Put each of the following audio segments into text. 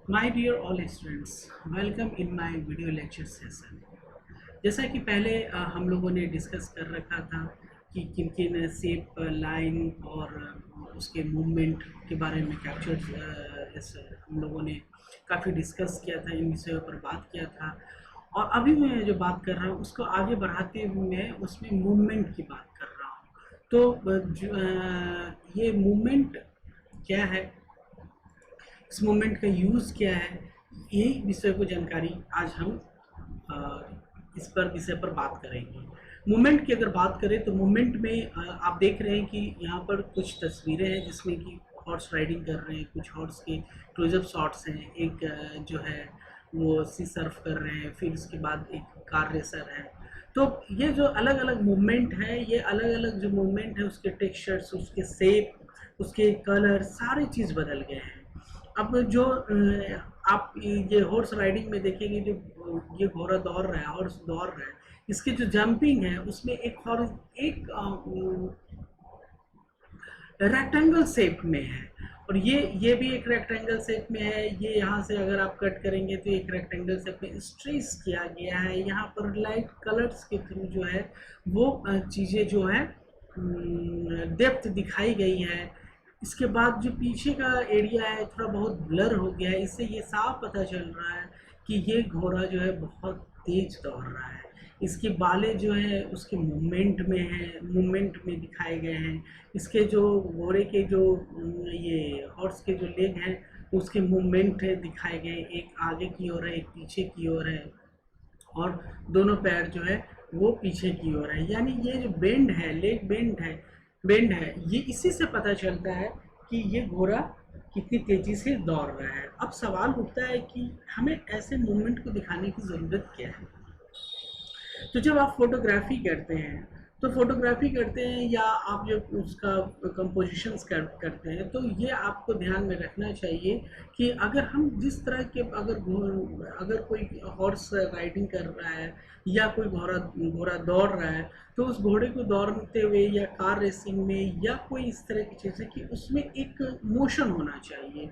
My dear all students, welcome in my video lecture session. जैसा कि पहले हम लोगों ने डिस्कस कर रखा था कि किन किन शेप, लाइन और उसके मूवमेंट के बारे में कैप्चर इस हम लोगों ने काफ़ी डिस्कस किया था, इन विषयों पर बात किया था। और अभी मैं जो बात कर रहा हूँ उसको आगे बढ़ाते हुए मैं उसमें मूवमेंट की बात कर रहा हूँ। तो ये मूवमेंट क्या है, इस मूवमेंट का यूज़ क्या है, यही विषय को जानकारी आज हम इस पर विषय पर बात करेंगे। मूवमेंट की अगर बात करें तो मूवमेंट में आप देख रहे हैं कि यहाँ पर कुछ तस्वीरें हैं जिसमें कि हॉर्स राइडिंग कर रहे हैं, कुछ हॉर्स के क्लोजअप शॉट्स हैं, एक जो है वो सी सर्फ कर रहे हैं, फिर उसके बाद एक कार रेसर है। तो ये जो अलग अलग मूवमेंट है, ये अलग अलग जो मूवमेंट है उसके टेक्सचर्स, उसके शेप, उसके कलर, सारी चीज़ बदल गए हैं। अब जो आप ये हॉर्स राइडिंग में देखेंगे, जो ये घोड़ा दौड़ रहा है, हॉर्स दौड़ रहा है, इसकी जो जंपिंग है उसमें एक हॉर्स एक रेक्टेंगल शेप में है, और ये भी एक रेक्टेंगल शेप में है। ये यहाँ से अगर आप कट करेंगे तो एक रेक्टेंगल शेप में स्ट्रेस किया गया है। यहाँ पर लाइट कलर्स के थ्रू जो है वो चीज़ें जो है डेप्थ दिखाई गई है। इसके बाद जो पीछे का एरिया है थोड़ा बहुत ब्लर हो गया है, इससे ये साफ पता चल रहा है कि ये घोड़ा जो है बहुत तेज दौड़ रहा है। इसके बाले जो है उसके मूवमेंट में है, मूवमेंट में दिखाए गए हैं। इसके जो घोड़े के जो ये हॉर्स के जो लेग हैं उसके मूवमेंट है दिखाए गए, एक आगे की ओर है, एक पीछे की ओर है, और दोनों पैर जो है वो पीछे की ओर है। यानी ये जो बेंड है, लेग बेंड है, ये इसी से पता चलता है कि ये घोड़ा कितनी तेजी से दौड़ रहा है। अब सवाल उठता है कि हमें ऐसे मूवमेंट को दिखाने की ज़रूरत क्या है। तो जब आप फोटोग्राफी करते हैं या आप जब उसका कंपोजिशंस करते हैं, तो ये आपको ध्यान में रखना चाहिए कि अगर हम जिस तरह के अगर कोई हॉर्स राइडिंग कर रहा है या कोई घोड़ा घोड़ा दौड़ रहा है, तो उस घोड़े को दौड़ते हुए या कार रेसिंग में या कोई इस तरह की चीज़ें कि उसमें एक मोशन होना चाहिए।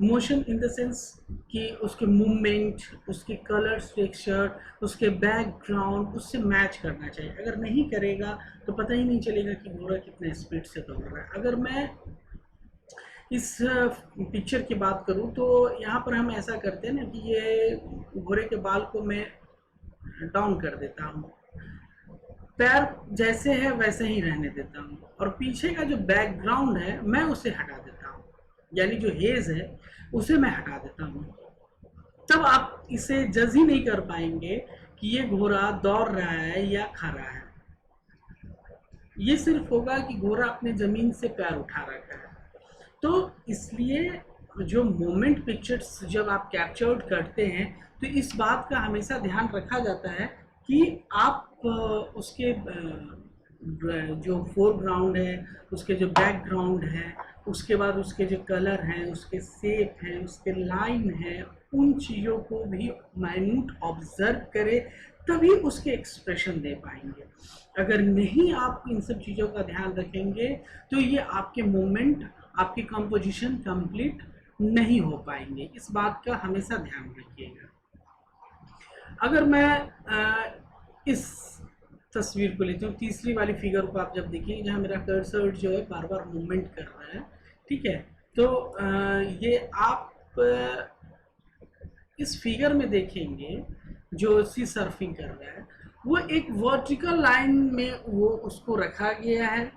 मोशन इन द सेंस कि उसके मूवमेंट, उसके कलर्स, टेक्सचर, उसके बैकग्राउंड उससे मैच करना चाहिए। अगर नहीं करेगा तो पता ही नहीं चलेगा कि घोड़ा कितने स्पीड से दौड़ रहा है। अगर मैं इस पिक्चर की बात करूं तो यहाँ पर हम ऐसा करते हैं ना कि ये घोड़े के बाल को मैं डाउन कर देता हूँ, पैर जैसे है वैसे ही रहने देता हूँ, और पीछे का जो बैकग्राउंड है मैं उसे हटा देता हूँ, यानी जो हेज है उसे मैं हटा देता हूँ। तब आप इसे जज ही नहीं कर पाएंगे कि ये घोड़ा दौड़ रहा है या खड़ा है। ये सिर्फ होगा कि घोड़ा अपने जमीन से पैर उठा रखा है। तो इसलिए जो मोमेंट पिक्चर्स जब आप कैप्चर्ड करते हैं तो इस बात का हमेशा ध्यान रखा जाता है कि आप उसके जो फोरग्राउंड है, उसके जो बैकग्राउंड है, उसके बाद उसके जो कलर हैं, उसके शेप हैं, उसके लाइन हैं, उन चीज़ों को भी माइन्यूट ऑब्जर्व करें, तभी उसके एक्सप्रेशन दे पाएंगे। अगर नहीं आप इन सब चीज़ों का ध्यान रखेंगे तो ये आपके मूवमेंट, आपकी कंपोजिशन कंप्लीट नहीं हो पाएंगे। इस बात का हमेशा ध्यान रखिएगा। अगर मैं इस तस्वीर को लेती हूँ, तीसरी वाली फिगर को आप जब देखिए, जहाँ मेरा कर्सर जो है बार बार मूवमेंट कर रहा है, ठीक है, तो ये आप इस फिगर में देखेंगे जो सी सर्फिंग कर रहा है वो एक वर्टिकल लाइन में वो उसको रखा गया है,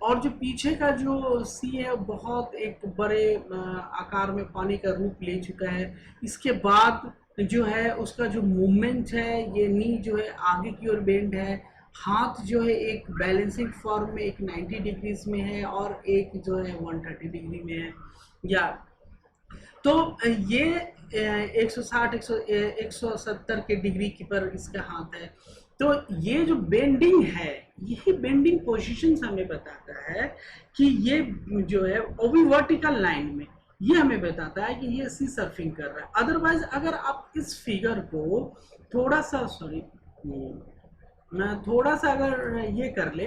और जो पीछे का जो सी है बहुत एक बड़े आकार में पानी का रूप ले चुका है। इसके बाद जो है उसका जो मूवमेंट है, ये नी जो है आगे की ओर बेंड है, हाथ जो है एक बैलेंसिंग फॉर्म में एक 90 डिग्रीज में है और एक जो है 130 डिग्री में है। या तो ये 160 170 के डिग्री की पर इसका हाथ है। तो ये जो बेंडिंग है, यही बेंडिंग पोजीशन हमें बताता है कि ये जो है वो भी वर्टिकल लाइन में, ये हमें बताता है कि ये सी सर्फिंग कर रहा है। अदरवाइज अगर आप इस फिगर को थोड़ा सा थोड़ा सा अगर ये कर ले,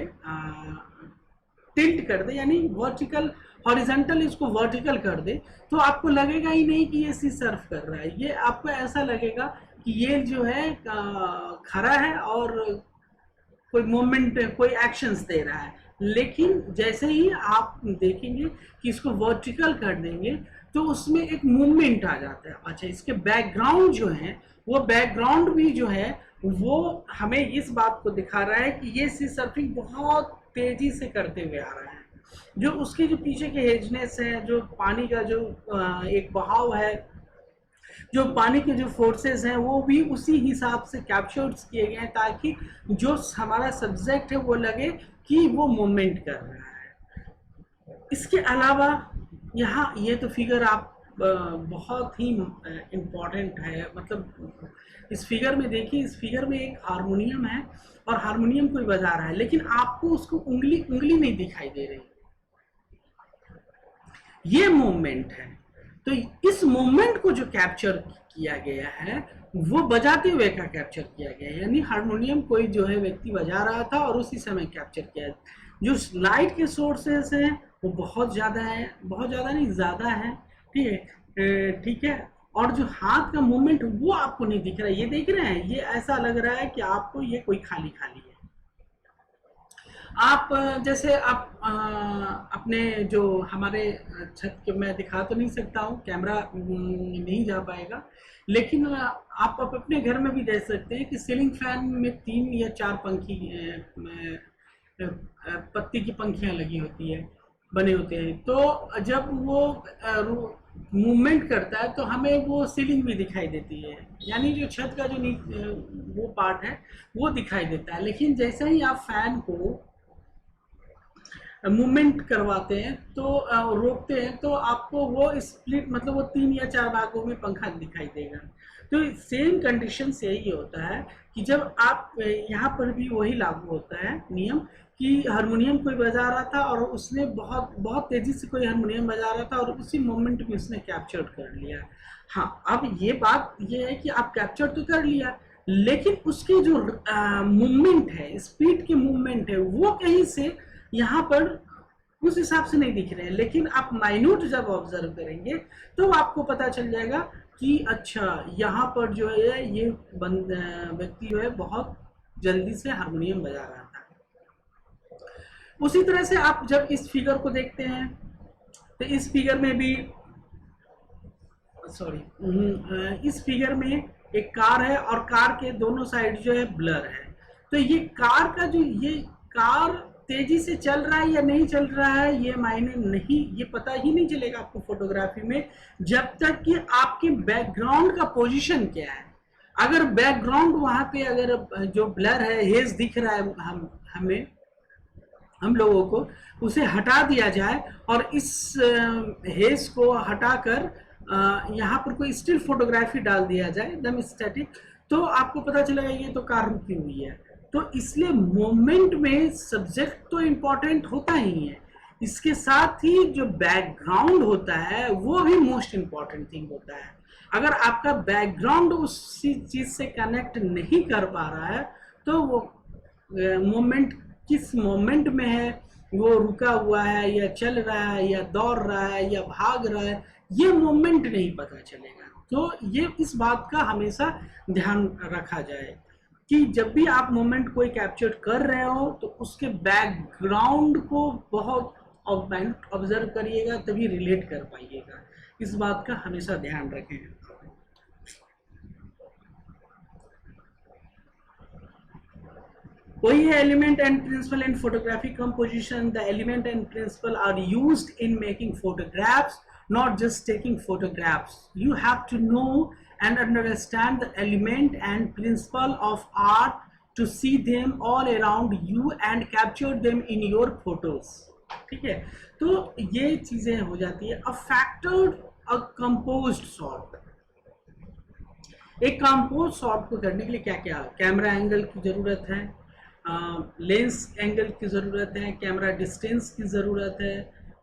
टिल्ट कर दे, यानी वर्टिकल हॉरिजॉन्टल इसको वर्टिकल कर दे, तो आपको लगेगा ही नहीं कि ये सी सर्फ कर रहा है। ये आपको ऐसा लगेगा कि ये जो है खड़ा है और कोई मूवमेंट, कोई एक्शंस दे रहा है। लेकिन जैसे ही आप देखेंगे कि इसको वर्टिकल कर देंगे तो उसमें एक मूवमेंट आ जाता है। अच्छा, इसके बैकग्राउंड जो है वो बैकग्राउंड भी जो है वो हमें इस बात को दिखा रहा है कि ये सी सर्फिंग बहुत तेजी से करते हुए आ रहा है। जो उसके जो पीछे के हेजनेस है, जो पानी का जो एक बहाव है, जो पानी के जो फोर्सेस हैं वो भी उसी हिसाब से कैप्चर्ड किए गए हैं ताकि जो हमारा सब्जेक्ट है वो लगे कि वो मूवमेंट कर रहा है। इसके अलावा यहाँ ये तो फिगर आप बहुत ही इम्पॉर्टेंट है, मतलब इस फिगर में देखिए, इस फिगर में एक हारमोनियम है और हारमोनियम कोई बजा रहा है, लेकिन आपको उसको उंगली नहीं दिखाई दे रही, ये मूवमेंट है। तो इस मूवमेंट को जो कैप्चर किया गया है वो बजाते हुए का कैप्चर किया गया है, यानी हारमोनियम कोई जो है व्यक्ति बजा रहा था और उसी समय कैप्चर किया है। जो लाइट के सोर्सेस हैं वो बहुत ज़्यादा है, बहुत ज़्यादा नहीं, ज़्यादा है, ठीक है। और जो हाथ का मूवमेंट वो आपको नहीं दिख रहा है, ये देख रहे हैं, ये ऐसा लग रहा है कि आपको ये कोई खाली खाली है। आप जैसे आप अपने जो हमारे छत के, मैं दिखा तो नहीं सकता हूँ, कैमरा नहीं जा पाएगा, लेकिन आप अपने घर में भी देख सकते हैं कि सीलिंग फैन में 3 या 4 पंखी पत्ती की पंखियां लगी होती है, बने होते हैं। तो जब वो मूवमेंट करता है तो हमें वो सीलिंग भी दिखाई देती है, यानी जो छत का जो वो पार्ट है वो दिखाई देता है। लेकिन जैसे ही आप फैन को मूवमेंट करवाते हैं तो रोकते हैं तो आपको वो स्प्लिट, मतलब वो 3 या 4 भागों में पंखा दिखाई देगा। तो सेम कंडीशन से यही होता है कि जब आप यहाँ पर भी वही लागू होता है नियम कि हारमोनियम कोई बजा रहा था और उसने बहुत तेजी से कोई हारमोनियम बजा रहा था और उसी मोमेंट में उसने कैप्चर कर लिया। हाँ, अब ये बात ये है कि आप कैप्चर तो कर लिया, लेकिन उसकी जो मूवमेंट है, स्पीड की मूवमेंट है, वो कहीं से यहाँ पर उस हिसाब से नहीं दिख रहे हैं। लेकिन आप माइन्यूट जब ऑब्जर्व करेंगे तो आपको पता चल जाएगा कि अच्छा, यहाँ पर जो है ये व्यक्ति जो है बहुत जल्दी से हारमोनियम बजा रहा था। उसी तरह से आप जब इस फिगर को देखते हैं तो इस फिगर में भी इस फिगर में एक कार है और कार के दोनों साइड जो है ब्लर है। तो ये कार का जो, ये कार तेजी से चल रहा है या नहीं चल रहा है ये मायने नहीं, ये पता ही नहीं चलेगा आपको फोटोग्राफी में जब तक कि आपके बैकग्राउंड का पोजीशन क्या है। अगर बैकग्राउंड वहां पे अगर जो ब्लर है, हेज दिख रहा है हम लोगों को, उसे हटा दिया जाए और इस हेज को हटाकर यहाँ पर कोई स्टिल फोटोग्राफी डाल दिया जाए एकदम स्टैटिक, तो आपको पता चलेगा ये तो कार रुकी हुई है। तो इसलिए मोमेंट में सब्जेक्ट तो इम्पोर्टेंट होता ही है, इसके साथ ही जो बैकग्राउंड होता है वो भी मोस्ट इम्पॉर्टेंट थिंग होता है। अगर आपका बैकग्राउंड उसी चीज से कनेक्ट नहीं कर पा रहा है तो वो मोमेंट किस मोमेंट में है, वो रुका हुआ है या चल रहा है या दौड़ रहा है या भाग रहा है, ये मोमेंट नहीं पता चलेगा। तो ये इस बात का हमेशा ध्यान रखा जाए कि जब भी आप मोमेंट कोई कैप्चर कर रहे हो तो उसके बैकग्राउंड को बहुत ऑब्जर्व करिएगा, तभी रिलेट कर पाइएगा। इस बात का हमेशा ध्यान रखें। वही है element and principle in photography composition. The element and principle are used in making photographs, not just taking photographs. You have to know and understand the element and principle of art to see them all around you and capture them in your photos. ठीक है, तो ये चीजें हो जाती है। A factored, a composed shot। एक compose shot को करने के लिए क्या क्या, कैमरा एंगल की जरूरत है, लेंस एंगल की जरूरत है, कैमरा डिस्टेंस की जरूरत है,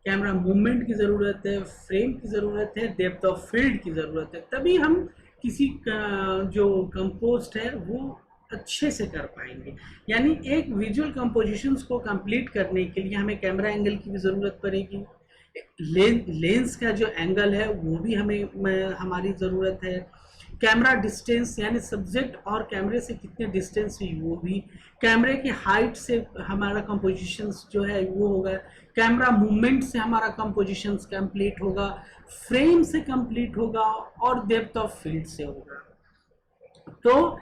कैमरा मूवमेंट की ज़रूरत है, फ्रेम की ज़रूरत है, डेप्थ ऑफ फील्ड की ज़रूरत है। तभी हम किसी का जो कंपोस्ट है वो अच्छे से कर पाएंगे। यानी एक विजुअल कंपोजिशंस को कंप्लीट करने के लिए हमें कैमरा एंगल की भी ज़रूरत पड़ेगी, लेंस का जो एंगल है वो भी हमें हमारी ज़रूरत है, कैमरा डिस्टेंस यानी सब्जेक्ट और कैमरे से कितने डिस्टेंस है वो भी, कैमरे की हाइट से हमारा कंपोजिशंस जो है वो होगा, कैमरा मूवमेंट से हमारा कंपोजिशंस कंप्लीट होगा, फ्रेम से कंप्लीट होगा और डेप्थ ऑफ फील्ड से होगा। तो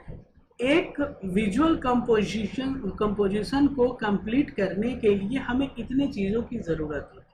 एक विजुअल कंपोजिशन को कंप्लीट करने के लिए हमें कितने चीज़ों की ज़रूरत होती है।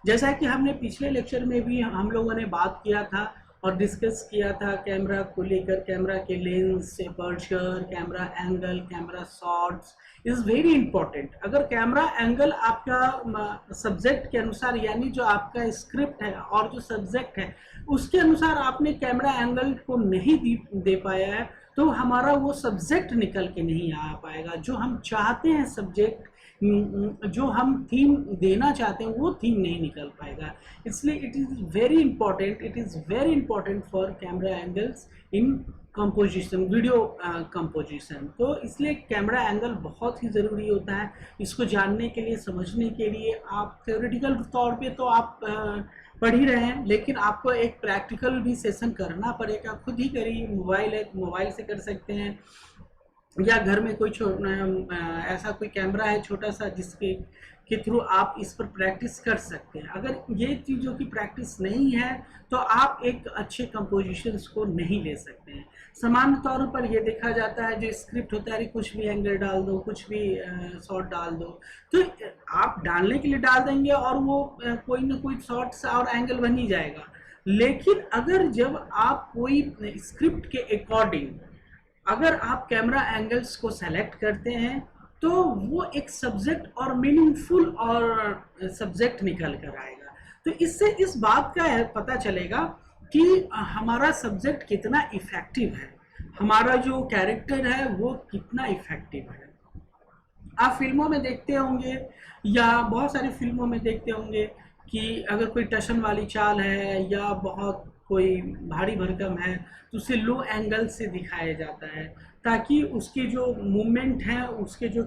जैसा कि हमने पिछले लेक्चर में भी हम लोगों ने बात किया था और डिस्कस किया था कैमरा को लेकर, कैमरा के lens, aperture, camera angle, camera shots is very important. अगर कैमरा एंगल आपका सब्जेक्ट के अनुसार यानी जो आपका स्क्रिप्ट है और जो सब्जेक्ट है उसके अनुसार आपने कैमरा एंगल को नहीं दे पाया है तो हमारा वो सब्जेक्ट निकल के नहीं आ पाएगा। जो हम चाहते हैं सब्जेक्ट, जो हम थीम देना चाहते हैं वो थीम नहीं निकल पाएगा। इसलिए it is very important for camera angles in composition, video composition. तो इसलिए कैमरा एंगल बहुत ही ज़रूरी होता है। इसको जानने के लिए, समझने के लिए आप थ्योरेटिकल तौर पे तो आप पढ़ ही रहे हैं, लेकिन आपको एक प्रैक्टिकल भी सेशन करना पड़ेगा। खुद ही करिए, मोबाइल है तो मोबाइल से कर सकते हैं, या घर में कोई ऐसा कोई कैमरा है छोटा सा जिसके के थ्रू आप इस पर प्रैक्टिस कर सकते हैं। अगर ये चीज़ों की प्रैक्टिस नहीं है तो आप एक अच्छे कंपोजिशंस को नहीं ले सकते हैं। सामान्य तौर पर ये देखा जाता है जो स्क्रिप्ट होता है कुछ भी एंगल डाल दो, कुछ भी शॉट डाल दो, तो आप डालने के लिए डाल देंगे और वो कोई ना कोई शॉट्स और एंगल बन ही जाएगा। लेकिन अगर जब आप कोई स्क्रिप्ट के अकॉर्डिंग अगर आप कैमरा एंगल्स को सेलेक्ट करते हैं तो वो एक सब्जेक्ट और मीनिंगफुल और सब्जेक्ट निकल कर आएगा। तो इससे इस बात का पता चलेगा कि हमारा सब्जेक्ट कितना इफेक्टिव है, हमारा जो कैरेक्टर है वो कितना इफेक्टिव है। आप फिल्मों में देखते होंगे या बहुत सारी फिल्मों में देखते होंगे कि अगर कोई टशन वाली चाल है या बहुत कोई भारी भरकम है तो उसे लो एंगल से दिखाया जाता है ताकि उसके जो मूवमेंट हैं, उसके जो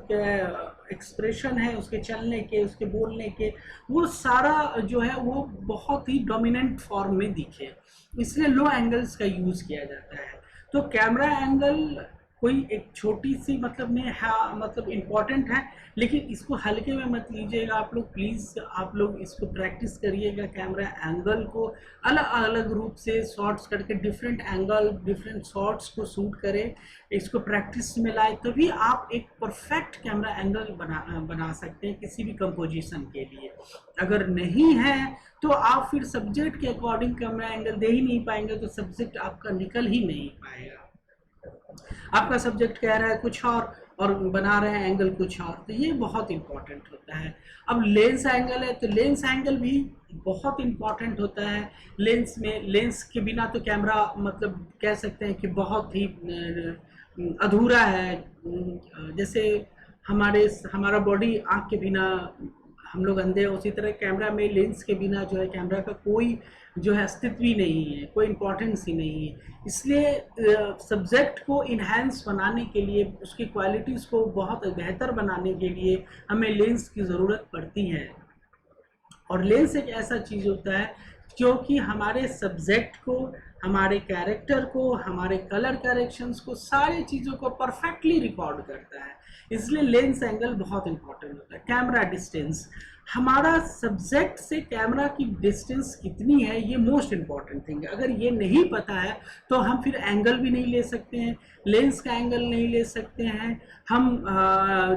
एक्सप्रेशन है, उसके चलने के, उसके बोलने के, वो सारा जो है वो बहुत ही डोमिनेंट फॉर्म में दिखे। इसलिए लो एंगल्स का यूज़ किया जाता है। तो कैमरा एंगल कोई एक छोटी सी मतलब में मतलब इम्पॉर्टेंट है, लेकिन इसको हल्के में मत लीजिएगा आप लोग। प्लीज़ आप लोग इसको प्रैक्टिस करिएगा, कैमरा एंगल को अलग अलग रूप से शॉट्स करके डिफरेंट एंगल, डिफरेंट शॉट्स को शूट करें, इसको प्रैक्टिस में लाए, तभी आप एक परफेक्ट कैमरा एंगल बना सकते हैं किसी भी कंपोजिशन के लिए। अगर नहीं है तो आप फिर सब्जेक्ट के अकॉर्डिंग कैमरा एंगल दे ही नहीं पाएंगे, तो सब्जेक्ट आपका निकल ही नहीं पाएगा। आपका सब्जेक्ट कह रहा है कुछ और बना रहे हैं एंगल कुछ और, तो ये बहुत इंपॉर्टेंट होता है। अब लेंस एंगल है तो लेंस एंगल भी बहुत इंपॉर्टेंट होता है। लेंस के बिना तो कैमरा मतलब कह सकते हैं कि बहुत ही अधूरा है। जैसे हमारा बॉडी आँख के बिना हम लोग अंधे हैं, उसी तरह कैमरा में लेंस के बिना जो है कैमरा का कोई जो है अस्तित्व ही नहीं है, कोई इम्पोर्टेंस ही नहीं है। इसलिए सब्जेक्ट को इन्हांस बनाने के लिए, उसकी क्वालिटीज़ को बहुत बेहतर बनाने के लिए हमें लेंस की ज़रूरत पड़ती है। और लेंस एक ऐसा चीज़ होता है क्योंकि हमारे सब्जेक्ट को, हमारे कैरेक्टर को, हमारे कलर करेक्शंस को, सारी चीज़ों को परफेक्टली रिकॉर्ड करता है। इसलिए लेंस एंगल बहुत इंपॉर्टेंट होता है। कैमरा डिस्टेंस, हमारा सब्जेक्ट से कैमरा की डिस्टेंस कितनी है, ये मोस्ट इम्पॉर्टेंट थिंग है। अगर ये नहीं पता है तो हम फिर एंगल भी नहीं ले सकते हैं, लेंस का एंगल नहीं ले सकते हैं। हम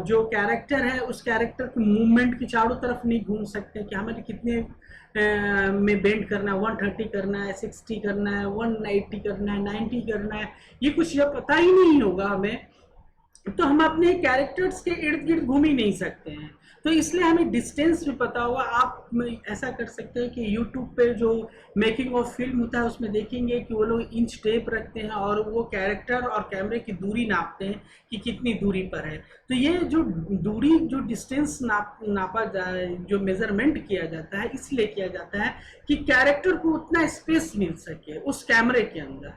जो कैरेक्टर है उस कैरेक्टर के मूवमेंट की चारों तरफ नहीं घूम सकते कि हमें कितने में बेंड करना है, 130 करना है, 60 करना है, 180 करना है, 90 करना है, ये कुछ जब पता ही नहीं होगा हमें तो हम अपने कैरेक्टर्स के इर्द गिर्द घूम ही नहीं सकते हैं। तो इसलिए हमें डिस्टेंस भी पता होगा। आप ऐसा कर सकते हैं कि यूट्यूब पे जो मेकिंग ऑफ फिल्म होता है उसमें देखेंगे कि वो लोग इंच टेप रखते हैं और वो कैरेक्टर और कैमरे की दूरी नापते हैं कि कितनी दूरी पर है। तो ये जो दूरी, जो डिस्टेंस नापा जाए, जो मेजरमेंट किया जाता है, इसलिए किया जाता है कि कैरेक्टर को उतना स्पेस मिल सके उस कैमरे के अंदर।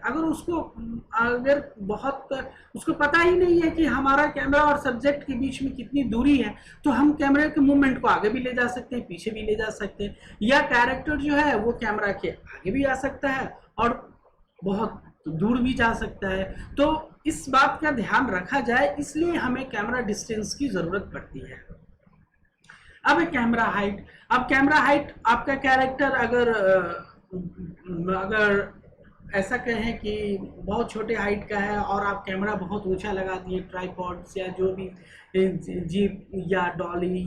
अगर बहुत उसको पता ही नहीं है कि हमारा कैमरा और सब्जेक्ट के बीच में कितनी दूरी है, तो हम कैमरे के मूवमेंट को आगे भी ले जा सकते हैं, पीछे भी ले जा सकते हैं, या कैरेक्टर जो है वो कैमरा के आगे भी आ सकता है और बहुत दूर भी जा सकता है। तो इस बात का ध्यान रखा जाए, इसलिए हमें कैमरा डिस्टेंस की जरूरत पड़ती है। अब कैमरा हाइट, आपका कैरेक्टर अगर ऐसा कहें कि बहुत छोटे हाइट का है और आप कैमरा बहुत ऊंचा लगा दिए, ट्राइपॉड्स या जो भी जीप या ट्रॉली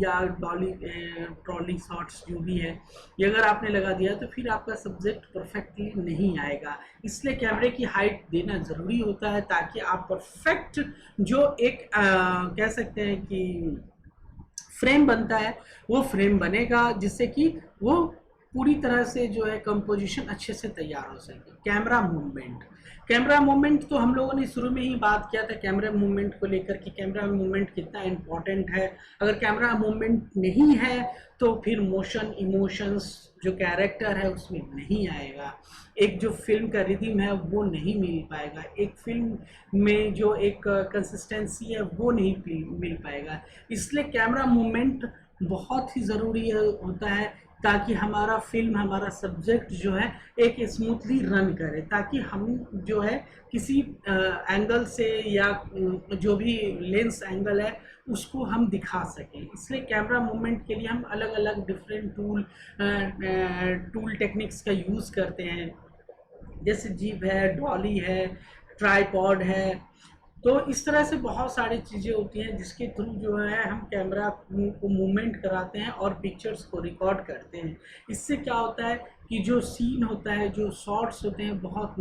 शॉट्स जो भी है, ये अगर आपने लगा दिया तो फिर आपका सब्जेक्ट परफेक्टली नहीं आएगा। इसलिए कैमरे की हाइट देना ज़रूरी होता है ताकि आप परफेक्ट जो एक कह सकते हैं कि फ्रेम बनता है वो फ्रेम बनेगा, जिससे कि वो पूरी तरह से जो है कंपोजिशन अच्छे से तैयार हो सके। कैमरा मूवमेंट तो हम लोगों ने शुरू में ही बात किया था कैमरा मूवमेंट को लेकर कि कैमरा मूवमेंट कितना इम्पोर्टेंट है। अगर कैमरा मूवमेंट नहीं है तो फिर मोशन, इमोशंस जो कैरेक्टर है उसमें नहीं आएगा। एक जो फिल्म का रिदम है वो नहीं मिल पाएगा, एक फिल्म में जो एक कंसिस्टेंसी है वो नहीं मिल पाएगा। इसलिए कैमरा मूवमेंट बहुत ही ज़रूरी होता है ताकि हमारा सब्जेक्ट जो है एक स्मूथली रन करे, ताकि हम जो है किसी एंगल से या जो भी लेंस एंगल है उसको हम दिखा सकें। इसलिए कैमरा मूवमेंट के लिए हम अलग अलग डिफरेंट टूल टेक्निक्स का यूज़ करते हैं, जैसे जीप है, डॉली है, ट्राइपॉड है। तो इस तरह से बहुत सारी चीज़ें होती हैं जिसके थ्रू जो है हम कैमरा को मूवमेंट कराते हैं और पिक्चर्स को रिकॉर्ड करते हैं। इससे क्या होता है कि जो सीन होता है, जो शॉट्स होते हैं, बहुत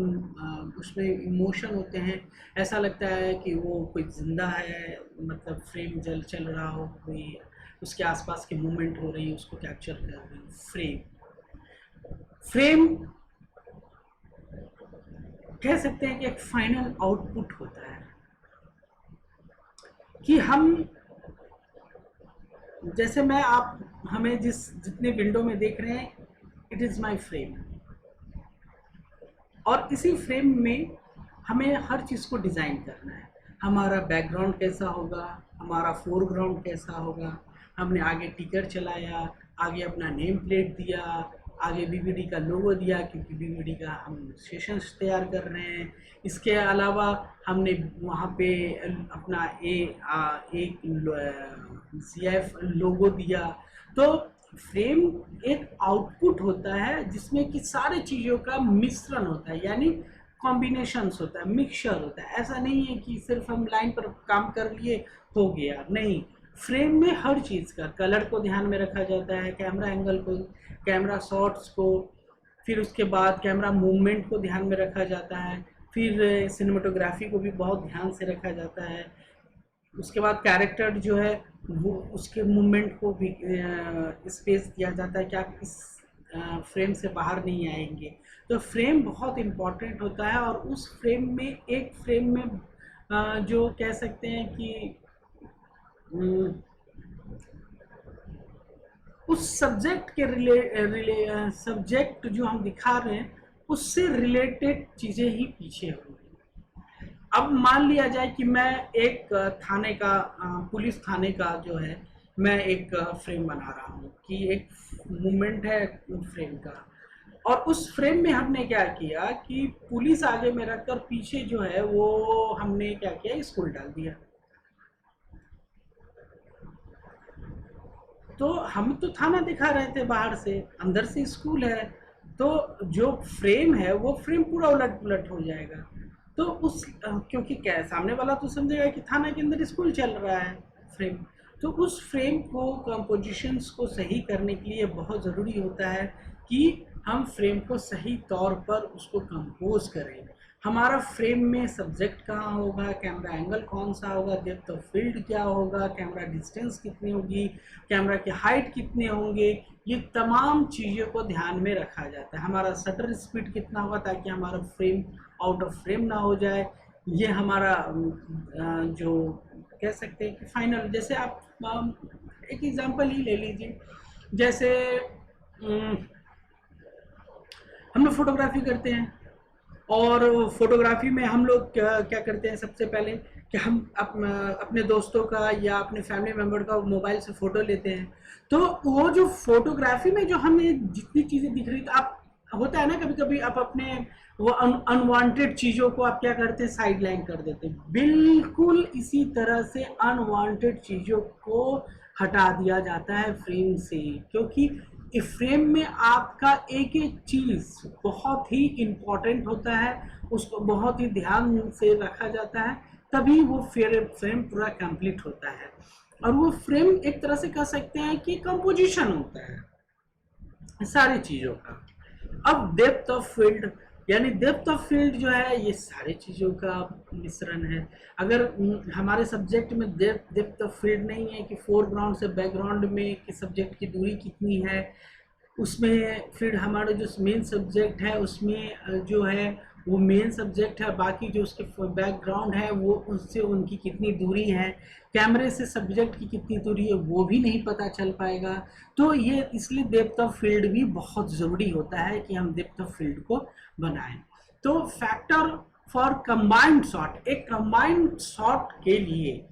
उसमें इमोशन होते हैं। ऐसा लगता है कि वो कोई जिंदा है, मतलब फ्रेम चल रहा हो, कोई उसके आसपास की मूवमेंट हो रही है, उसको कैप्चर कर रही है। फ्रेम कह सकते हैं कि एक फाइनल आउटपुट होता है कि हम जैसे हमें जितने विंडो में देख रहे हैं, इट इज़ माय फ्रेम, और इसी फ्रेम में हमें हर चीज़ को डिज़ाइन करना है। हमारा बैकग्राउंड कैसा होगा, हमारा फोरग्राउंड कैसा होगा, हमने आगे टिकर चलाया, आगे अपना नेम प्लेट दिया, आगे बीवीडी का लोगो दिया क्योंकि बीवीडी का हम सेशंस तैयार कर रहे हैं। इसके अलावा हमने वहाँ पे अपना एक CF लोगो दिया। तो फ्रेम एक आउटपुट होता है जिसमें कि सारी चीज़ों का मिश्रण होता है, यानी कॉम्बिनेशंस होता है, मिक्सचर होता है। ऐसा नहीं है कि सिर्फ हम लाइन पर काम कर लिए हो गया, नहीं। फ्रेम में हर चीज़ का कलर को ध्यान में रखा जाता है, कैमरा एंगल को, कैमरा शॉट्स को, फिर उसके बाद कैमरा मूवमेंट को ध्यान में रखा जाता है, फिर सिनेमेटोग्राफी को भी बहुत ध्यान से रखा जाता है। उसके बाद कैरेक्टर जो है वो उसके मूवमेंट को भी स्पेस दिया जाता है कि आप इस फ्रेम से बाहर नहीं आएंगे। तो फ्रेम बहुत इम्पॉर्टेंट होता है, और उस फ्रेम में एक फ्रेम में जो कह सकते हैं कि उस सब्जेक्ट के सब्जेक्ट जो हम दिखा रहे हैं उससे रिलेटेड चीज़ें ही पीछे होंगी। अब मान लिया जाए कि मैं एक थाने का पुलिस थाने का जो है मैं एक फ्रेम बना रहा हूँ कि एक मूवमेंट है फ्रेम का, और उस फ्रेम में हमने क्या किया कि पुलिस आगे में रखकर पीछे जो है वो हमने क्या किया, स्कूल डाल दिया। तो हम तो थाना दिखा रहे थे बाहर से, अंदर से स्कूल है, तो जो फ्रेम है वो फ्रेम पूरा उलट पुलट हो जाएगा। तो क्योंकि क्या सामने वाला तो समझेगा कि थाना के अंदर स्कूल चल रहा है फ्रेम। तो उस फ्रेम को, कंपोजिशंस को सही करने के लिए बहुत ज़रूरी होता है कि हम फ्रेम को सही तौर पर उसको कंपोज करें। हमारा फ्रेम में सब्जेक्ट कहाँ होगा, कैमरा एंगल कौन सा होगा, डेप्थ ऑफ फील्ड क्या होगा, कैमरा डिस्टेंस कितनी होगी, कैमरा की हाइट कितने होंगे, ये तमाम चीज़ों को ध्यान में रखा जाता है। हमारा शटर स्पीड कितना होगा ताकि हमारा फ्रेम आउट ऑफ फ्रेम ना हो जाए। ये हमारा जो कह सकते हैं कि फाइनल, जैसे आप एक एग्जांपल ही ले लीजिए, जैसे हम लोग फोटोग्राफी करते हैं और फोटोग्राफी में हम लोग क्या करते हैं, सबसे पहले कि हम अपने दोस्तों का या अपने फैमिली मेम्बर का मोबाइल से फ़ोटो लेते हैं। तो वो जो फोटोग्राफी में जो हमें जितनी चीज़ें दिख रही, तो आप होता है ना कभी कभी आप अपने वो अनवांटेड चीज़ों को आप क्या करते हैं, साइड लाइन कर देते हैं। बिल्कुल इसी तरह से अनवांटेड चीज़ों को हटा दिया जाता है फ्रेम से, क्योंकि इस फ्रेम में आपका एक एक चीज़ बहुत ही इम्पोर्टेंट होता है, उसको बहुत ही ध्यान से रखा जाता है, तभी वो फ्रेम पूरा कंप्लीट होता है। और वो फ्रेम एक तरह से कह सकते हैं कि कंपोजिशन होता है सारी चीज़ों का। अब डेप्थ ऑफ फील्ड, यानी डेप्थ ऑफ फील्ड जो है ये सारी चीज़ों का मिश्रण है। अगर हमारे सब्जेक्ट में डेप्थ ऑफ फील्ड नहीं है कि फोरग्राउंड से बैकग्राउंड में कि सब्जेक्ट की दूरी कितनी है, उसमें फिर हमारा जो मेन सब्जेक्ट है उसमें जो है वो मेन सब्जेक्ट है, बाकी जो उसके बैकग्राउंड है वो उससे उनकी कितनी दूरी है, कैमरे से सब्जेक्ट की कितनी दूरी है वो भी नहीं पता चल पाएगा। तो ये इसलिए डेप्थ ऑफ फील्ड भी बहुत ज़रूरी होता है कि हम डेप्थ ऑफ फील्ड को बनाएं। तो फैक्टर फॉर कंबाइंड शॉट, एक कंबाइंड शॉट के लिए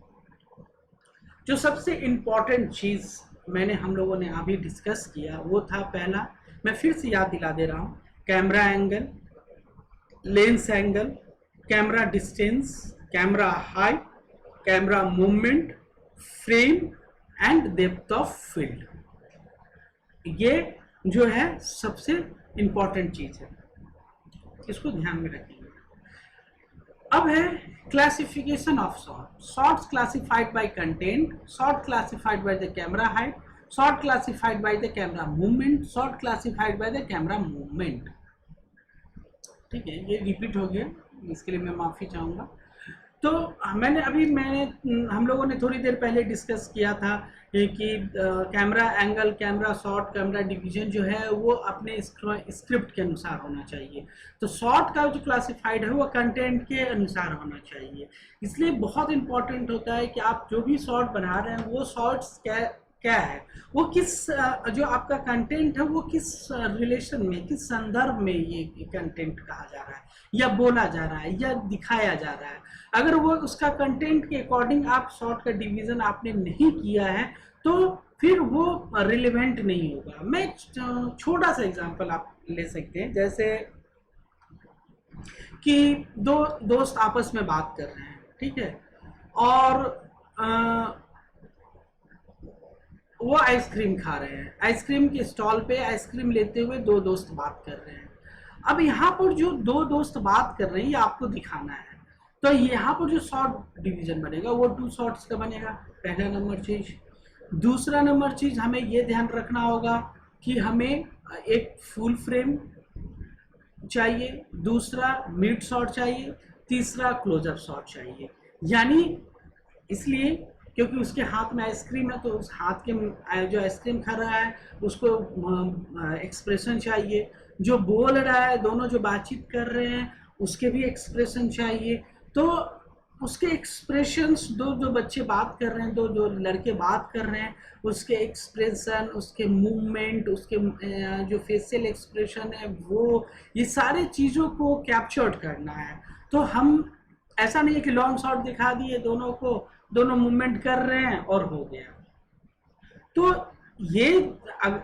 जो सबसे इम्पॉर्टेंट चीज़ मैंने हम लोगों ने अभी डिस्कस किया वो था, पहला मैं फिर से याद दिला दे रहा हूँ, camera angle, lens angle, camera distance, camera height, camera movement, frame and depth of field. ये जो है सबसे इम्पॉर्टेंट चीज़ है, इसको ध्यान में रखेंगे। अब है classification of shot. Shots classified by content, shot classified by the camera height, shot classified by the camera movement, shot classified by the camera movement. ठीक है, ये रिपीट हो गया, इसके लिए मैं माफ़ी चाहूँगा। तो हम लोगों ने थोड़ी देर पहले डिस्कस किया था कि camera angle, camera shot, camera division जो है वो अपने स्क्रिप्ट के अनुसार होना चाहिए। तो शॉट का जो क्लासिफाइड है वो कंटेंट के अनुसार होना चाहिए। इसलिए बहुत इंपॉर्टेंट होता है कि आप जो भी शॉट बना रहे हैं वो शॉट्स क्या है, वो किस जो आपका कंटेंट है वो किस रिलेशन में, किस संदर्भ में ये कंटेंट कहा जा रहा है या बोला जा रहा है या दिखाया जा रहा है। अगर वो उसका कंटेंट के अकॉर्डिंग आप शॉट का डिवीजन आपने नहीं किया है तो फिर वो रिलेवेंट नहीं होगा। मैं छोटा सा एग्जांपल आप ले सकते हैं, जैसे कि दो दोस्त आपस में बात कर रहे हैं, ठीक है, और वो आइसक्रीम खा रहे हैं, आइसक्रीम के स्टॉल पे आइसक्रीम लेते हुए दो दोस्त बात कर रहे हैं। अब यहाँ पर जो दो दोस्त बात कर रहे हैं ये आपको दिखाना है, तो यहाँ पर जो शॉर्ट डिवीजन बनेगा वो 2 शॉर्ट्स का बनेगा, पहला नंबर चीज। दूसरा नंबर चीज हमें ये ध्यान रखना होगा कि हमें एक फुल फ्रेम चाहिए, दूसरा मिड शॉट चाहिए, तीसरा क्लोजअप शॉट चाहिए। यानी इसलिए क्योंकि उसके हाथ में आइसक्रीम है तो उस हाथ के जो आइसक्रीम खा रहा है उसको एक्सप्रेशन चाहिए, जो बोल रहा है, दोनों जो बातचीत कर रहे हैं उसके भी एक्सप्रेशन चाहिए। तो उसके एक्सप्रेशंस, दो जो बच्चे बात कर रहे हैं, दो जो लड़के बात कर रहे हैं, उसके एक्सप्रेशन, उसके मूवमेंट, उसके जो फेशियल एक्सप्रेशन है वो, ये सारे चीज़ों को कैप्चर्ड करना है। तो हम ऐसा नहीं है कि लॉन्ग शॉट दिखा दिए दोनों को, दोनों मूवमेंट कर रहे हैं और हो गया। तो ये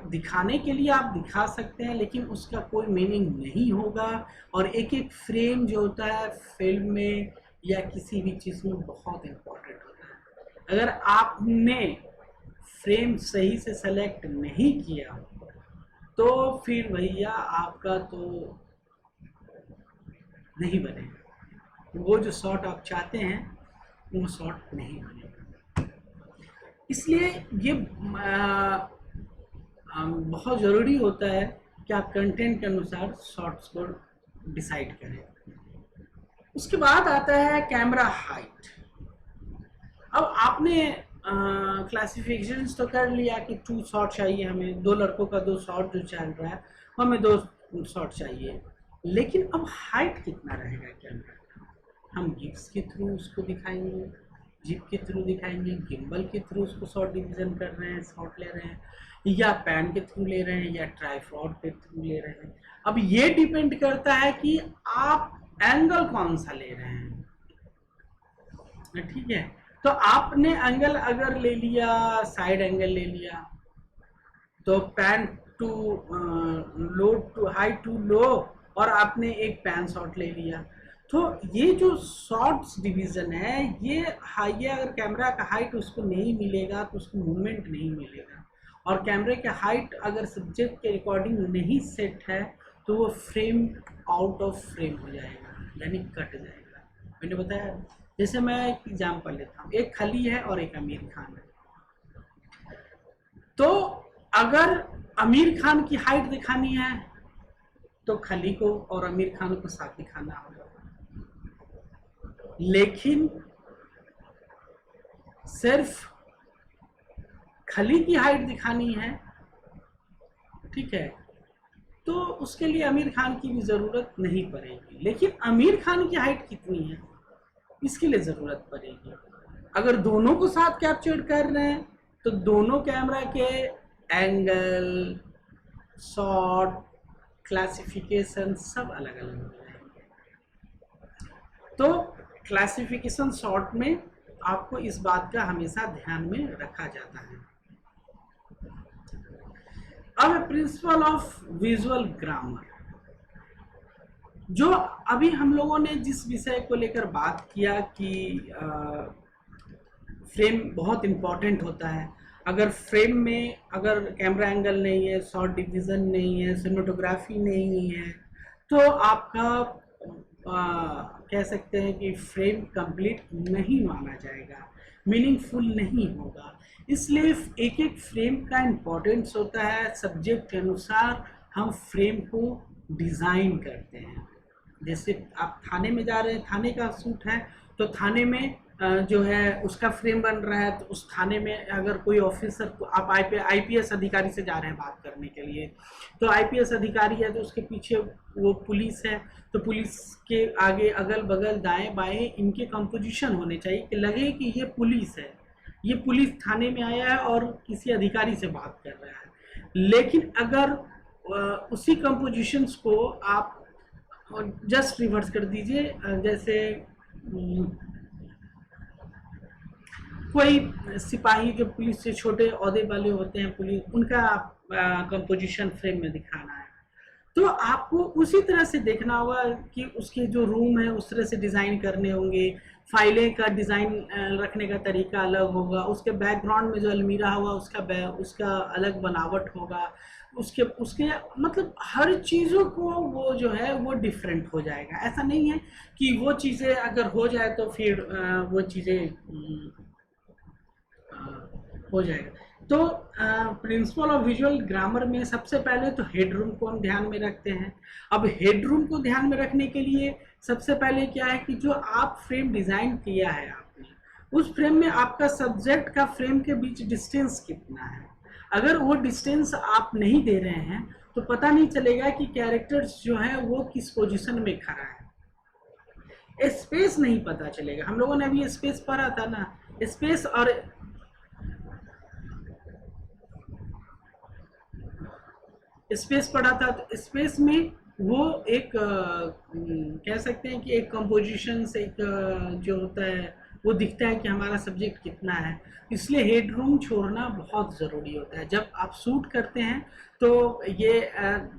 दिखाने के लिए आप दिखा सकते हैं लेकिन उसका कोई मीनिंग नहीं होगा। और एक एक फ्रेम जो होता है फिल्म में या किसी भी चीज़ में बहुत इम्पोर्टेंट होता है। अगर आपने फ्रेम सही से सेलेक्ट नहीं किया तो फिर भैया आपका तो नहीं बनेगा, वो जो शॉट आप चाहते हैं वो शॉट नहीं बनेगा। इसलिए ये बहुत ज़रूरी होता है कि आप कंटेंट के अनुसार शॉट्स को डिसाइड करें। उसके बाद आता है कैमरा हाइट। अब आपने क्लासिफिकेशंस तो कर लिया कि 2 शॉट चाहिए हमें, 2 लड़कों का 2 शॉट जो चल रहा है हमें 2 शॉट चाहिए, लेकिन अब हाइट कितना रहेगा कैमरा का? हम गिब्स के थ्रू उसको दिखाएंगे, जिप के थ्रू दिखाएंगे, गिम्बल के थ्रू उसको शॉट डिवीजन कर रहे हैं, शॉट ले रहे हैं, या पैन के थ्रू ले रहे हैं, या ट्राइपॉड के थ्रू ले रहे हैं। अब ये डिपेंड करता है कि आप एंगल कौन सा ले रहे हैं, ठीक है। तो आपने एंगल अगर ले लिया, साइड एंगल ले लिया, तो pan to low to high to low, और आपने एक पैन शॉट ले लिया, तो ये जो शॉट्स डिवीजन है ये अगर कैमरा का हाइट उसको नहीं मिलेगा तो उसको मूवमेंट नहीं मिलेगा, और कैमरे के हाइट अगर सब्जेक्ट के अकॉर्डिंग नहीं सेट है तो वो फ्रेम आउट ऑफ फ्रेम हो जाएगा, यानी कट जाएगा। मैंने बताया, जैसे मैं एक एग्जाम्पल लेता हूँ, एक खली है और एक आमिर खान है। तो अगर आमिर खान की हाइट दिखानी है तो खली को और आमिर खान को साथ दिखाना होगा, लेकिन सिर्फ खली की हाइट दिखानी है, ठीक है, तो उसके लिए आमिर खान की भी जरूरत नहीं पड़ेगी। लेकिन आमिर खान की हाइट कितनी है इसके लिए जरूरत पड़ेगी। अगर दोनों को साथ कैप्चर कर रहे हैं तो दोनों कैमरा के एंगल, शॉट, क्लासिफिकेशन सब अलग अलग हो जाएंगे। तो क्लासिफिकेशन शॉट में आपको इस बात का हमेशा ध्यान में रखा जाता है। अब प्रिंसिपल ऑफ विजुअल ग्रामर, जो अभी हम लोगों ने जिस विषय को लेकर बात किया कि फ्रेम बहुत इम्पॉर्टेंट होता है। अगर फ्रेम में अगर कैमरा एंगल नहीं है, शॉट डिवीज़न नहीं है, सिनेमेटोग्राफी नहीं है, तो आपका कह सकते हैं कि फ्रेम कंप्लीट नहीं माना जाएगा, मीनिंगफुल नहीं होगा। इसलिए एक एक फ्रेम का इम्पोर्टेंस होता है, सब्जेक्ट के अनुसार हम फ्रेम को डिज़ाइन करते हैं। जैसे आप थाने में जा रहे हैं, थाने का शूट है, तो थाने में जो है उसका फ्रेम बन रहा है, तो उस थाने में अगर कोई ऑफिसर को आप आईपीएस अधिकारी से जा रहे हैं बात करने के लिए, तो आईपीएस अधिकारी है तो उसके पीछे वो पुलिस है, तो पुलिस के आगे अगल बगल दाएं बाएं इनके कंपोजिशन होने चाहिए कि लगे कि ये पुलिस है, ये पुलिस थाने में आया है और किसी अधिकारी से बात कर रहा है। लेकिन अगर उसी कंपोजिशंस को आप जस्ट रिवर्स कर दीजिए, जैसे कोई सिपाही जो पुलिस से छोटे ओहदे वाले होते हैं, पुलिस उनका कंपोजिशन फ्रेम में दिखाना है, तो आपको उसी तरह से देखना होगा कि उसके जो रूम है उस तरह से डिज़ाइन करने होंगे, फाइलें का डिज़ाइन रखने का तरीका अलग होगा, उसके बैकग्राउंड में जो अलमीरा होगा उसका अलग बनावट होगा, उसके मतलब हर चीज़ों को वो जो है वो डिफरेंट हो जाएगा। ऐसा नहीं है कि वो चीज़ें अगर हो जाए तो फिर वो चीज़ें हो जाएगा। तो प्रिंसिपल ऑफ विजुअल ग्रामर में सबसे पहले तो हेडरूम को हम ध्यान में रखते हैं। अब हेडरूम को ध्यान में रखने के लिए सबसे पहले क्या है कि जो आप फ्रेम डिज़ाइन किया है आपने, उस फ्रेम में आपका सब्जेक्ट का फ्रेम के बीच डिस्टेंस कितना है। अगर वो डिस्टेंस आप नहीं दे रहे हैं तो पता नहीं चलेगा कि कैरेक्टर्स जो है वो किस पोजीशन में खड़ा है, स्पेस नहीं पता चलेगा। हम लोगों ने अभी स्पेस पढ़ा था ना, स्पेस और स्पेस पढ़ा था, तो स्पेस में वो एक कह सकते हैं कि एक कंपोजिशन से एक जो होता है वो दिखता है कि हमारा सब्जेक्ट कितना है। इसलिए हेडरूम छोड़ना बहुत ज़रूरी होता है। जब आप शूट करते हैं तो ये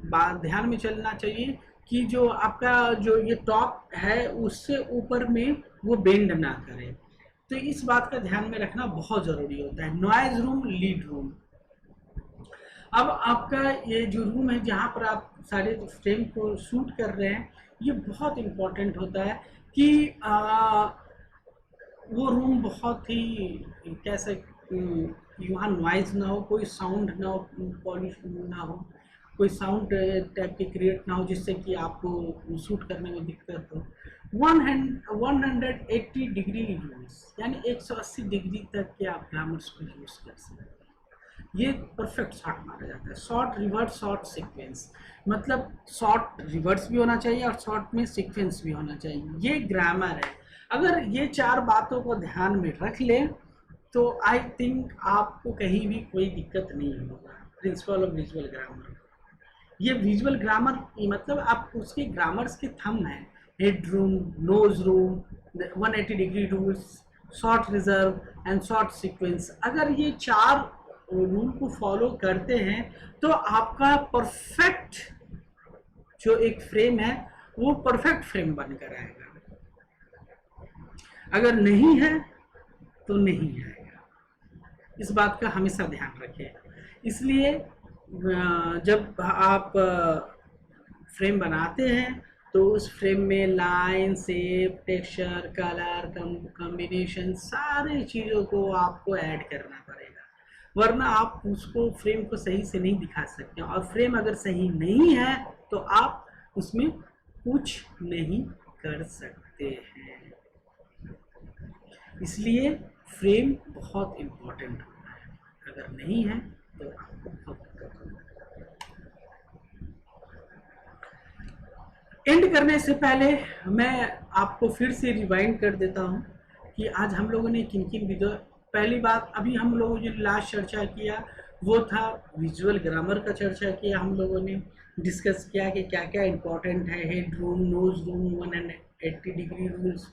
बात ध्यान में चलना चाहिए कि जो आपका जो ये टॉप है उससे ऊपर में वो बेंड ना करे, तो इस बात का ध्यान में रखना बहुत ज़रूरी होता है। Noise room, lead room. अब आपका ये जो रूम है जहाँ पर आप सारे फ्रेम को शूट कर रहे हैं, ये बहुत इम्पोर्टेंट होता है कि वो रूम बहुत ही कैसे वहाँ नॉइज ना हो, कोई साउंड ना हो, पॉल्यूशन ना हो, कोई साउंड टाइप के क्रिएट ना हो जिससे कि आपको शूट करने में दिक्कत हो। 180 डिग्री यूज, यानी 180 डिग्री तक के आप ग्रामर्स को यूज कर सकते हैं। ये परफेक्ट शॉट माना जाता है। शॉर्ट रिवर्स शॉर्ट सीक्वेंस, मतलब शॉर्ट रिवर्स भी होना चाहिए और शॉर्ट में सीक्वेंस भी होना चाहिए, ये ग्रामर है। अगर ये 4 बातों को ध्यान में रख लें तो आई थिंक आपको कहीं भी कोई दिक्कत नहीं होगा। प्रिंसिपल ऑफ विजुअल ग्रामर, ये विजुअल ग्रामर मतलब आप उसके ग्रामर्स के थंब हैं, head room, nose room, 180 degree rules, shot reverse and shot sequence. अगर ये 4 रूल को फॉलो करते हैं तो आपका परफेक्ट जो एक फ्रेम है वो परफेक्ट फ्रेम बनकर आएगा। अगर नहीं है तो नहीं आएगा, इस बात का हमेशा ध्यान रखें। इसलिए जब आप फ्रेम बनाते हैं तो उस फ्रेम में line, shape, texture, colour, combination, सारी चीज़ों को आपको ऐड करना पड़ेगा, वरना आप उसको फ्रेम को सही से नहीं दिखा सकते। और फ्रेम अगर सही नहीं है तो आप उसमें कुछ नहीं कर सकते हैं। इसलिए फ्रेम बहुत इम्पोर्टेंट होता है, अगर नहीं है तो आपको बहुत दिक्कत होगी। एंड करने से पहले मैं आपको फिर से रिवाइंड कर देता हूं कि आज हम लोगों ने किन किन वीडियो, पहली बात अभी हम लोगों ने लास्ट चर्चा किया वो था विजुअल ग्रामर का चर्चा किया। हम लोगों ने डिस्कस किया कि क्या क्या इंपॉर्टेंट है, head room, nose room, 180 degree rules,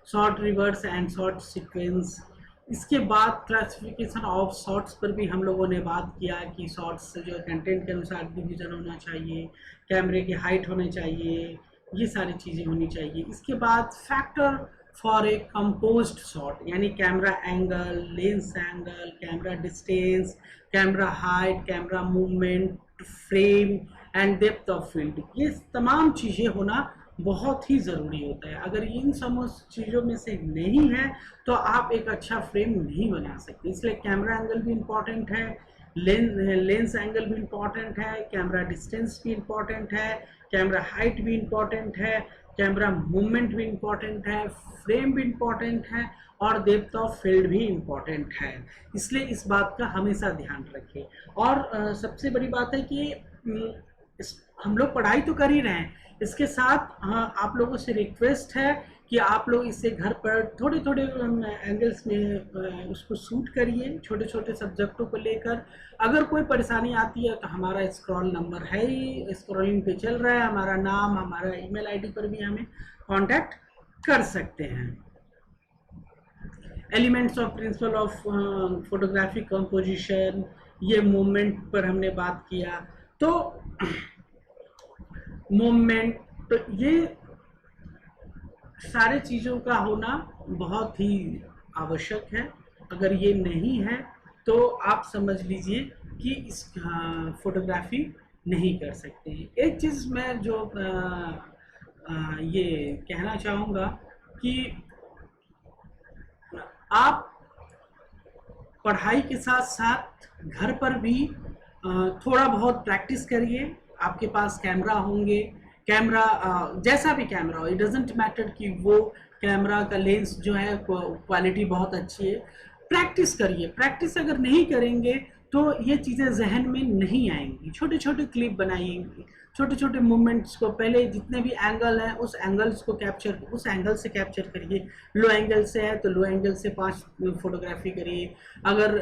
shot reverse and shot sequence. इसके बाद क्लासिफिकेशन ऑफ शॉर्ट्स पर भी हम लोगों ने बात किया कि शॉर्ट्स जो कंटेंट के अनुसार डिवीजन होना चाहिए, कैमरे की हाइट होनी चाहिए, ये सारी चीज़ें होनी चाहिए। इसके बाद factor for a composed shot, यानी camera angle, lens angle, camera distance, camera height, camera movement, frame and depth of field, ये तमाम चीज़ें होना बहुत ही ज़रूरी होता है। अगर इन सब चीज़ों में से नहीं है तो आप एक अच्छा फ्रेम नहीं बना सकते। इसलिए कैमरा एंगल भी इम्पॉर्टेंट है, लेंस एंगल भी इम्पॉर्टेंट है, कैमरा डिस्टेंस भी इम्पॉर्टेंट है, कैमरा हाइट भी इम्पॉर्टेंट है, कैमरा मूवमेंट भी इम्पॉर्टेंट है, फ्रेम भी इम्पॉर्टेंट है और डेप्थ ऑफ फील्ड भी इम्पॉर्टेंट है। इसलिए इस बात का हमेशा ध्यान रखें। और सबसे बड़ी बात है कि हम लोग पढ़ाई तो कर ही रहे हैं, इसके साथ आप लोगों से रिक्वेस्ट है कि आप लोग इसे घर पर थोड़े थोड़े एंगल्स में उसको शूट करिए, छोटे छोटे सब्जेक्टों को लेकर। अगर कोई परेशानी आती है तो हमारा स्क्रॉल नंबर है ही, स्क्रॉलिंग पे चल रहा है, हमारा नाम, हमारा ईमेल आईडी पर भी हमें कांटेक्ट कर सकते हैं। Elements of principle of photography composition, ये मूवमेंट पर हमने बात किया। तो मूवमेंट, तो ये सारे चीज़ों का होना बहुत ही आवश्यक है। अगर ये नहीं है तो आप समझ लीजिए कि इस फोटोग्राफी नहीं कर सकते हैं। एक चीज़ मैं जो ये कहना चाहूँगा कि आप पढ़ाई के साथ साथ घर पर भी थोड़ा बहुत प्रैक्टिस करिए। आपके पास कैमरा होंगे, कैमरा जैसा भी कैमरा हो, इट डजेंट मैटर कि वो कैमरा का लेंस जो है क्वालिटी बहुत अच्छी है, प्रैक्टिस करिए। प्रैक्टिस अगर नहीं करेंगे तो ये चीज़ें जहन में नहीं आएंगी। छोटे छोटे क्लिप बनाइए, छोटे छोटे मूवमेंट्स को, पहले जितने भी एंगल हैं उस एंगल्स को उस एंगल से कैप्चर करिए। लो एंगल से है तो लो एंगल से 5 फोटोग्राफी करिए। अगर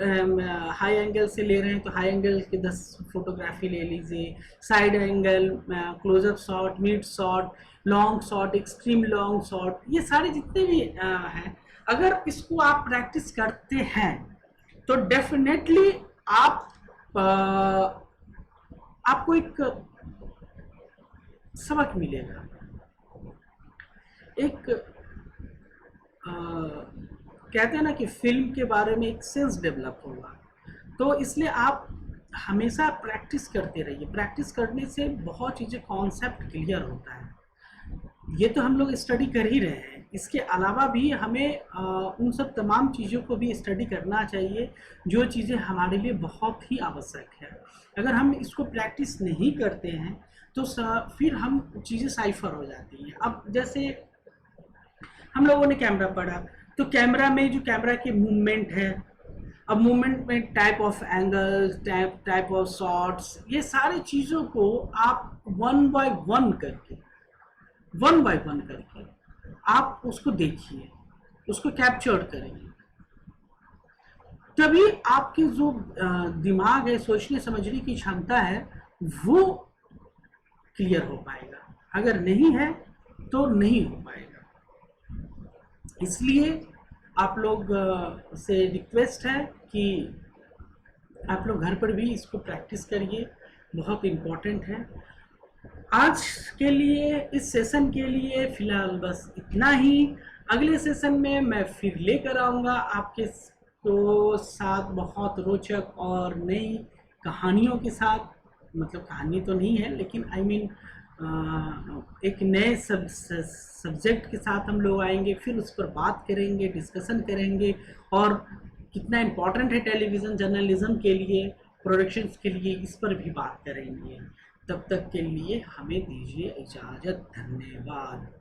हाई एंगल से ले रहे हैं तो हाई एंगल के 10 फोटोग्राफी ले लीजिए। Side angle, close up shot, mid shot, long shot, extreme long shot, ये सारे जितने भी हैं, अगर इसको आप प्रैक्टिस करते हैं तो डेफिनेटली आपको एक सबक मिलेगा, एक कहते हैं ना कि फिल्म के बारे में एक सेंस डेवलप होगा। तो इसलिए आप हमेशा प्रैक्टिस करते रहिए। प्रैक्टिस करने से बहुत चीज़ें, कॉन्सेप्ट क्लियर होता है। ये तो हम लोग स्टडी कर ही रहे हैं, इसके अलावा भी हमें उन सब तमाम चीज़ों को भी स्टडी करना चाहिए जो चीज़ें हमारे लिए बहुत ही आवश्यक है। अगर हम इसको प्रैक्टिस नहीं करते हैं तो फिर हम चीज़ें साइफर हो जाती हैं। अब जैसे हम लोगों ने कैमरा पढ़ा, तो कैमरा में जो कैमरा के मूवमेंट है, अब मूवमेंट में type of angles, type of shots, ये सारी चीज़ों को आप वन बाय वन करके आप उसको देखिए, उसको कैप्चर करेंगे, तभी आपके जो दिमाग है, सोचने समझने की क्षमता है, वो क्लियर हो पाएगा। अगर नहीं है तो नहीं हो पाएगा। इसलिए आप लोग से रिक्वेस्ट है कि आप लोग घर पर भी इसको प्रैक्टिस करिए, बहुत इम्पोर्टेंट है। आज के लिए, इस सेशन के लिए फ़िलहाल बस इतना ही। अगले सेशन में मैं फिर लेकर आऊँगा आपके को साथ बहुत रोचक और नई कहानियों के साथ। मतलब कहानी तो नहीं है, लेकिन आई मीन एक नए सब्जेक्ट के साथ हम लोग आएंगे, फिर उस पर बात करेंगे, डिस्कशन करेंगे, और कितना इम्पोर्टेंट है टेलीविज़न जर्नलिज्म के लिए, प्रोडक्शंस के लिए, इस पर भी बात करेंगे। तब तक के लिए हमें दीजिए इजाज़त। धन्यवाद।